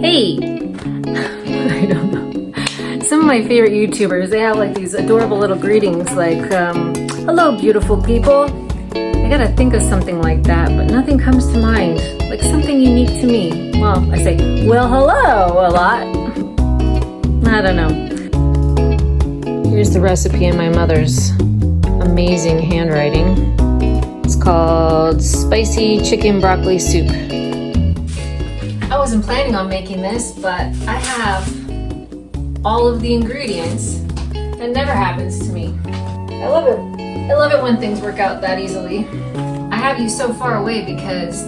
Hey! I don't know. Some of my favorite YouTubers, they have like these adorable little greetings like, hello beautiful people. I gotta think of something like that, but nothing comes to mind. Like something unique to me. Well, I say, well hello a lot. I don't know. Here's the recipe in my mother's amazing handwriting. It's called spicy chicken broccoli soup. I wasn't planning on making this, but I have all of the ingredients. It never happens to me. I love it. I love it when things work out that easily. I have you so far away because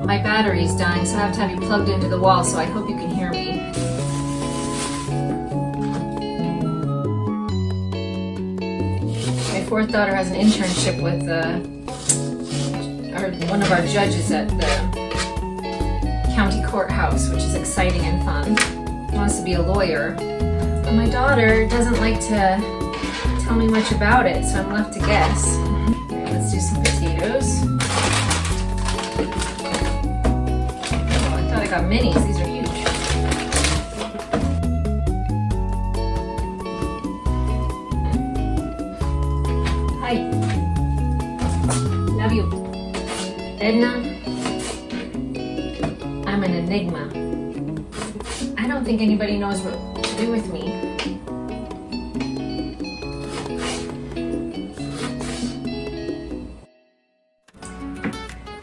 my battery's dying, so I have to have you plugged into the wall, so I hope you can hear me. My fourth daughter has an internship with one of our judges at the county courthouse, which is exciting and fun. He wants to be a lawyer, but my daughter doesn't like to tell me much about it, so I'm left to guess. Right, let's do some potatoes. Oh, I thought I got minis. These are huge. Hi. Love you. Edna. I'm an enigma. I don't think anybody knows what to do with me.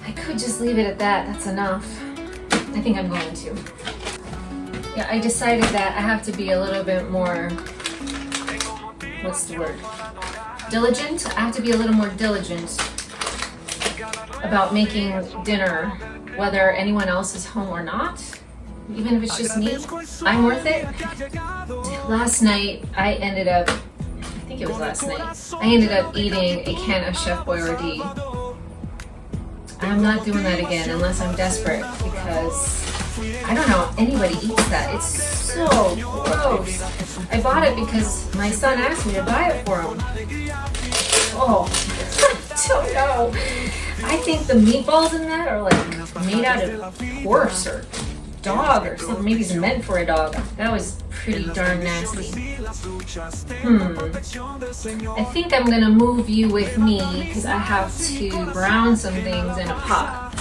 I could just leave it at that. That's enough. I think I'm going to. Yeah, I decided that I have to be a little bit more, what's the word? Diligent? I have to be a little more diligent about making dinner, whether anyone else is home or not. Even if it's just me, I'm worth it. Last night, I ended up eating a can of Chef Boyardee. I'm not doing that again unless I'm desperate, because I don't know how anybody eats that. It's so gross. I bought it because my son asked me to buy it for him. Oh, I don't know. I think the meatballs in that are like made out of horse or dog or something. Maybe it's meant for a dog. That was pretty darn nasty. I think I'm gonna move you with me because I have to brown some things in a pot.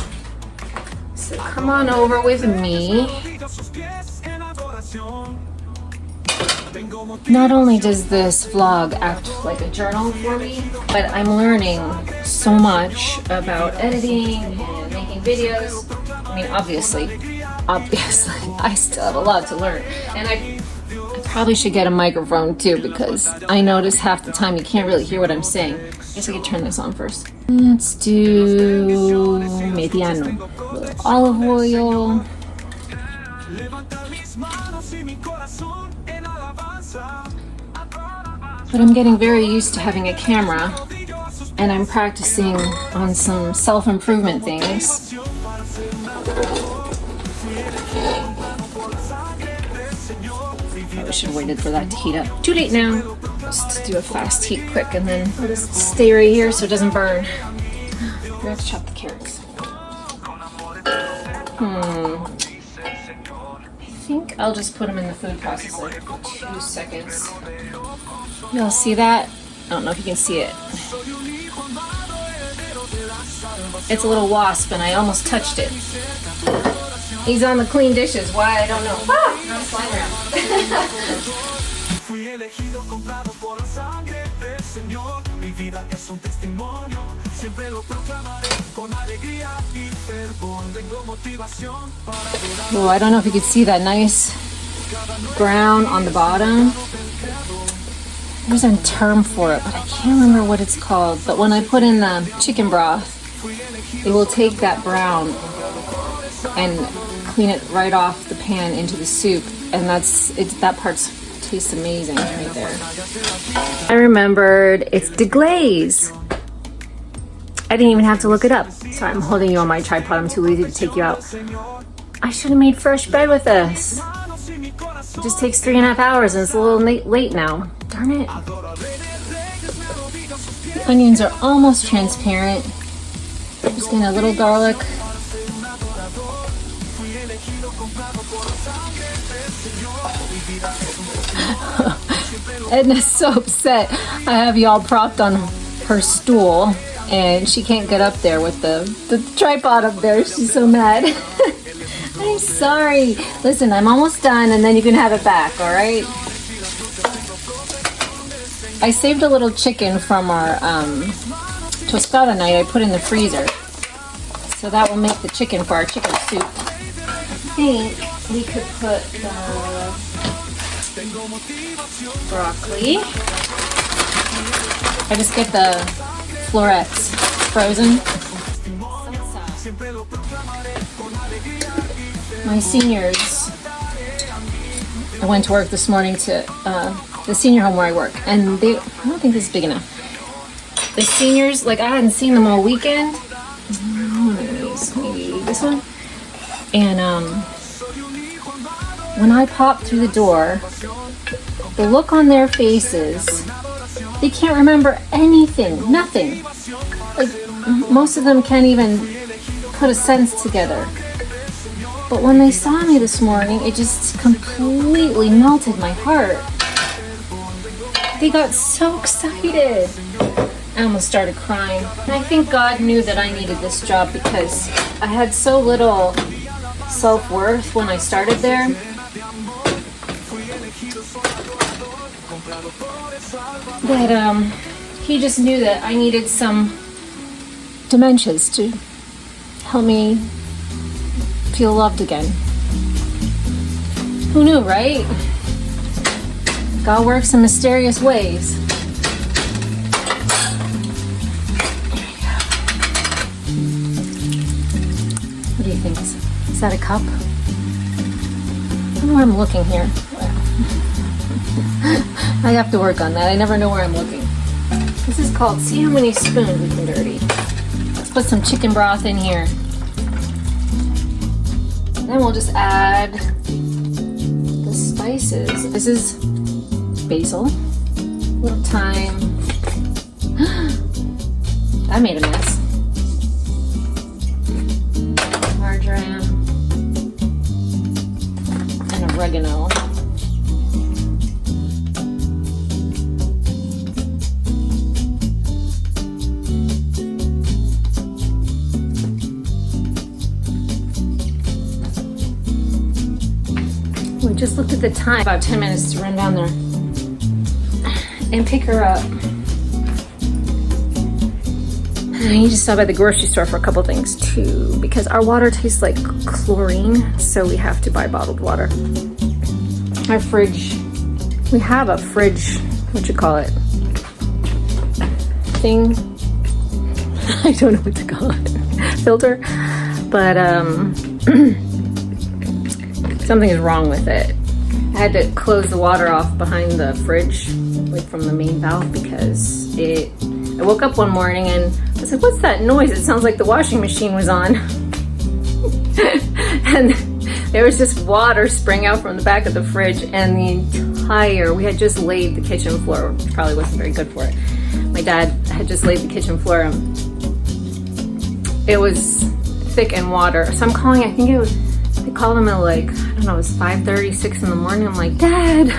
So come on over with me. Not only does this vlog act like a journal for me, but I'm learning so much about editing and making videos. I mean, obviously, I still have a lot to learn. And I probably should get a microphone too, because I notice half the time you can't really hear what I'm saying. I guess I could turn this on first. Let's do mediano. A little olive oil. But I'm getting very used to having a camera, and I'm practicing on some self-improvement things. Probably should have waited for that to heat up. Too late now. Just do a fast heat quick, and then I'll just stay right here so it doesn't burn. We have to chop the carrots. I think I'll just put them in the food processor for 2 seconds. Y'all see that? I don't know if you can see it. It's a little wasp and I almost touched it. He's on the clean dishes. Why? I don't know. Ah! Not flying around. Oh, I don't know if you could see that nice brown on the bottom. There's a term for it, but I can't remember what it's called. But when I put in the chicken broth, it will take that brown and clean it right off the pan into the soup, and that part tastes amazing right there. I remembered it's deglaze. I didn't even have to look it up. Sorry, I'm holding you on my tripod. I'm too lazy to take you out. I should have made fresh bread with this. It just takes 3.5 hours and it's a little late now. Darn it. The onions are almost transparent. Just getting a little garlic. Edna's so upset. I have y'all propped on her stool and she can't get up there with the tripod up there. She's so mad. I'm sorry. Listen, I'm almost done and then you can have it back, all right? I saved a little chicken from our tostada night I put in the freezer. So that will make the chicken for our chicken soup. I think we could put the broccoli. I just get the florets frozen. My seniors, I went to work this morning to the senior home where I work, and I don't think this is big enough. The seniors, like I hadn't seen them all weekend. Maybe this one. And when I popped through the door, the look on their faces, they can't remember anything, nothing. Like most of them can't even put a sentence together. But when they saw me this morning, it just completely melted my heart. They got so excited. I almost started crying. And I think God knew that I needed this job because I had so little self-worth when I started there. That he just knew that I needed some dementias to help me feel loved again. Who knew, right? God works in mysterious ways. What do you think? Is that a cup? I don't know where I'm looking here. I have to work on that. I never know where I'm looking. This is called, see how many spoons we can dirty. Let's put some chicken broth in here. Then we'll just add the spices. This is basil, a little thyme. That made a mess. Marjoram and oregano. We just looked at the time, about 10 minutes to run down there and pick her up. I need to stop at the grocery store for a couple things too, because our water tastes like chlorine, so we have to buy bottled water. Our fridge, we have a fridge, what you call it, thing. I don't know what to call it, filter, but something is wrong with it. I had to close the water off behind the fridge, like from the main valve, because I woke up one morning and I was like, what's that noise? It sounds like the washing machine was on. And there was just water spraying out from the back of the fridge, and we had just laid the kitchen floor, which probably wasn't very good for it. My dad had just laid the kitchen floor, and it was thick in water. So I'm calling, I think they called him at like, I don't know, it was 5:30, 6 in the morning. I'm like, Dad,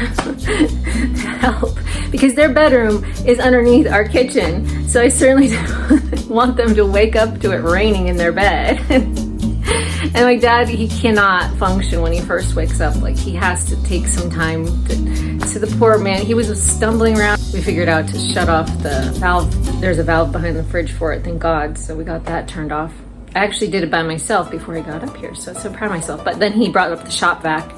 help. Because their bedroom is underneath our kitchen. So I certainly don't want them to wake up to it raining in their bed. And my dad, he cannot function when he first wakes up. Like he has to take some time to the poor man. He was stumbling around. We figured out to shut off the valve. There's a valve behind the fridge for it, thank God. So we got that turned off. I actually did it by myself before I got up here, so I'm so proud of myself. But then he brought up the shop vac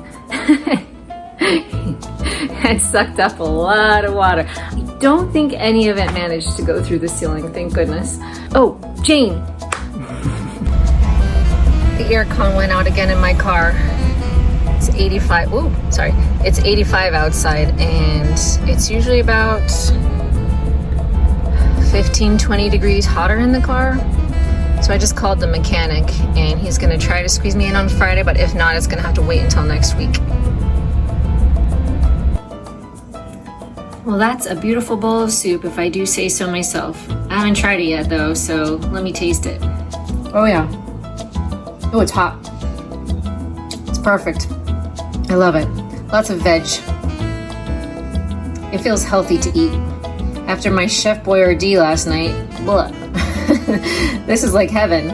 and sucked up a lot of water. I don't think any of it managed to go through the ceiling, thank goodness. Oh, Jane. The air con went out again in my car. It's 85, ooh, sorry. It's 85 outside, and it's usually about 15, 20 degrees hotter in the car. So I just called the mechanic, and he's gonna try to squeeze me in on Friday, but if not, it's gonna have to wait until next week. Well, that's a beautiful bowl of soup, if I do say so myself. I haven't tried it yet though, so let me taste it. Oh yeah. Oh, it's hot. It's perfect. I love it. Lots of veg. It feels healthy to eat. After my Chef Boyardee last night, blah. This is like heaven.